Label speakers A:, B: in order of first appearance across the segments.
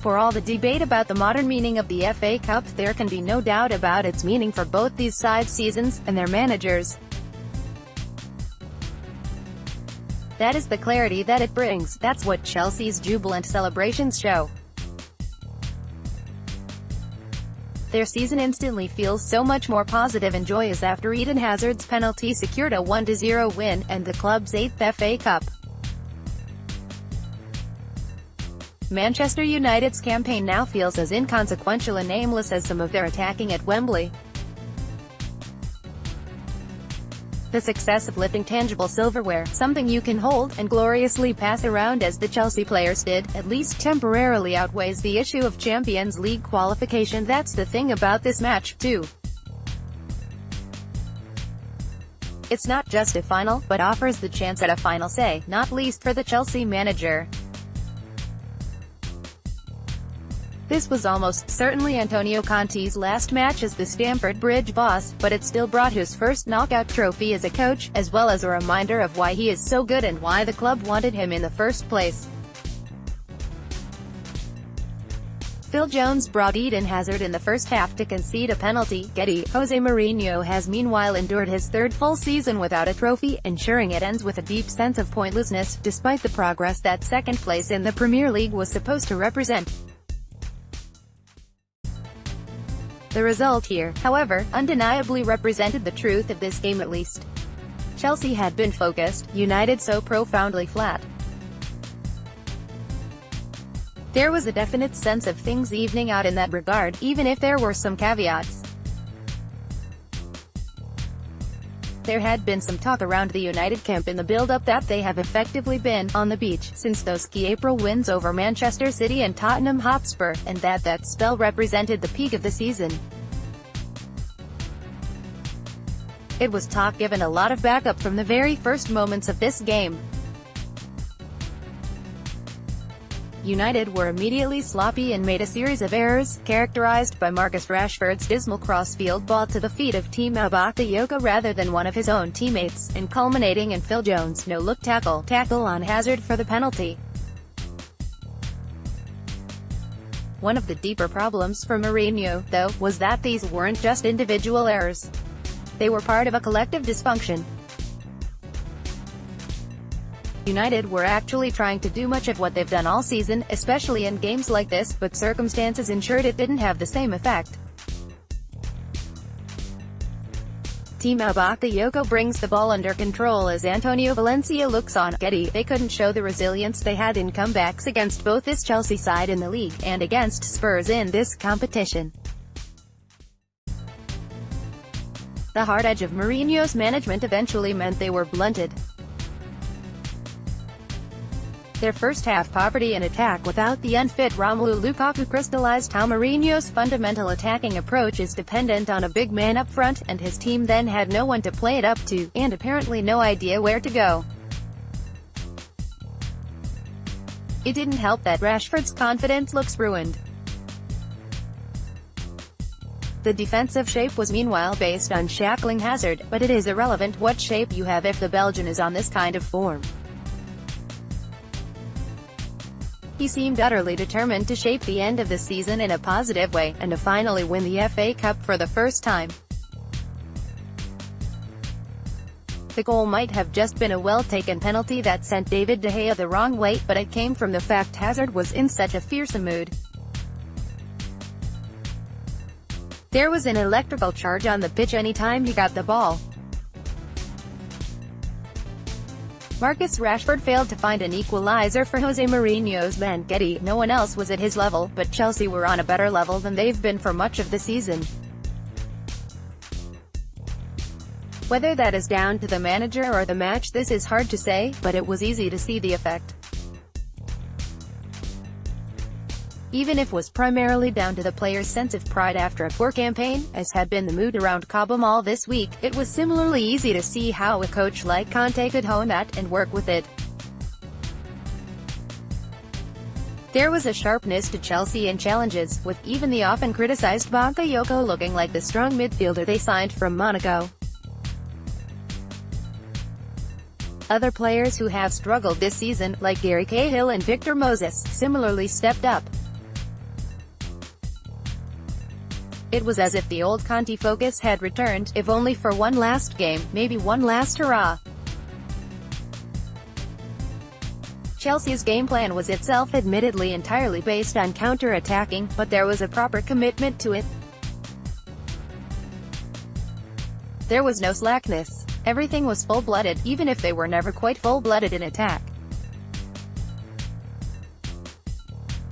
A: For all the debate about the modern meaning of the FA Cup, there can be no doubt about its meaning for both these sides' seasons, and their managers. That is the clarity that it brings. That's what Chelsea's jubilant celebrations show. Their season instantly feels so much more positive and joyous after Eden Hazard's penalty secured a 1-0 win, and the club's 8th FA Cup. Manchester United's campaign now feels as inconsequential and aimless as some of their attacking at Wembley. The success of lifting tangible silverware, something you can hold and gloriously pass around as the Chelsea players did, at least temporarily outweighs the issue of Champions League qualification. That's the thing about this match, too. It's not just a final, but offers the chance at a final say, not least for the Chelsea manager. This was almost certainly Antonio Conte's last match as the Stamford Bridge boss, but it still brought his first knockout trophy as a coach, as well as a reminder of why he is so good and why the club wanted him in the first place. Phil Jones brought Eden Hazard in the first half to concede a penalty. Jose Mourinho has meanwhile endured his third full season without a trophy, ensuring it ends with a deep sense of pointlessness, despite the progress that second place in the Premier League was supposed to represent. The result here, however, undeniably represented the truth of this game at least. Chelsea had been focused, United so profoundly flat. There was a definite sense of things evening out in that regard, even if there were some caveats. There had been some talk around the United camp in the build-up that they have effectively been on the beach since those key April wins over Manchester City and Tottenham Hotspur, and that spell represented the peak of the season. It was talk given a lot of backup from the very first moments of this game. United were immediately sloppy and made a series of errors, characterized by Marcus Rashford's dismal crossfield ball to the feet of Timo Bakayoko rather than one of his own teammates, and culminating in Phil Jones' no-look tackle on Hazard for the penalty. One of the deeper problems for Mourinho, though, was that these weren't just individual errors. They were part of a collective dysfunction. United were actually trying to do much of what they've done all season, especially in games like this, but circumstances ensured it didn't have the same effect. Timo Bakayoko brings the ball under control as Antonio Valencia looks on. They couldn't show the resilience they had in comebacks against both this Chelsea side in the league, and against Spurs in this competition. The hard edge of Mourinho's management eventually meant they were blunted. Their first-half poverty in attack without the unfit Romelu Lukaku crystallized how Mourinho's fundamental attacking approach is dependent on a big man up front, and his team then had no one to play it up to, and apparently no idea where to go. It didn't help that Rashford's confidence looks ruined. The defensive shape was meanwhile based on shackling Hazard, but it is irrelevant what shape you have if the Belgian is on this kind of form. He seemed utterly determined to shape the end of the season in a positive way, and to finally win the FA Cup for the first time. The goal might have just been a well-taken penalty that sent David De Gea the wrong way, but it came from the fact Hazard was in such a fearsome mood. There was an electrical charge on the pitch anytime he got the ball. Marcus Rashford failed to find an equalizer for Jose Mourinho's men. No one else was at his level, but Chelsea were on a better level than they've been for much of the season. Whether that is down to the manager or the match, this is hard to say, but it was easy to see the effect. Even if it was primarily down to the players' sense of pride after a poor campaign, as had been the mood around Cobham all this week, it was similarly easy to see how a coach like Conte could hone that, and work with it. There was a sharpness to Chelsea in challenges, with even the often criticized Bakayoko looking like the strong midfielder they signed from Monaco. Other players who have struggled this season, like Gary Cahill and Victor Moses, similarly stepped up. It was as if the old Conte focus had returned, if only for one last game, maybe one last hurrah. Chelsea's game plan was itself admittedly entirely based on counter-attacking, but there was a proper commitment to it. There was no slackness. Everything was full-blooded, even if they were never quite full-blooded in attack.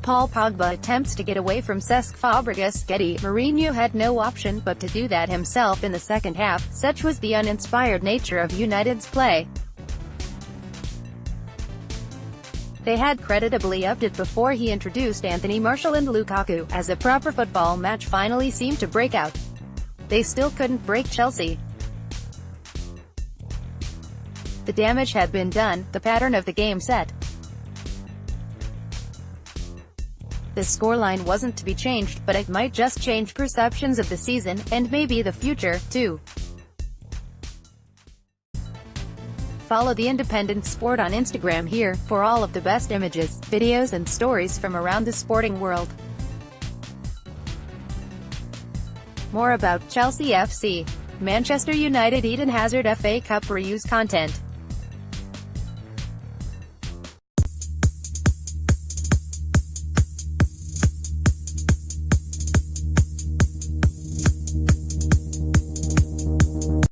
A: Paul Pogba attempts to get away from Cesc Fabregas. Getty, Mourinho had no option but to do that himself in the second half, such was the uninspired nature of United's play. They had creditably upped it before he introduced Anthony Martial and Lukaku, as a proper football match finally seemed to break out. They still couldn't break Chelsea. The damage had been done, the pattern of the game set. The scoreline wasn't to be changed, but it might just change perceptions of the season, and maybe the future, too. Follow The Independent Sport on Instagram here, for all of the best images, videos and stories from around the sporting world. More about Chelsea FC. Manchester United Eden Hazard FA Cup reuse content.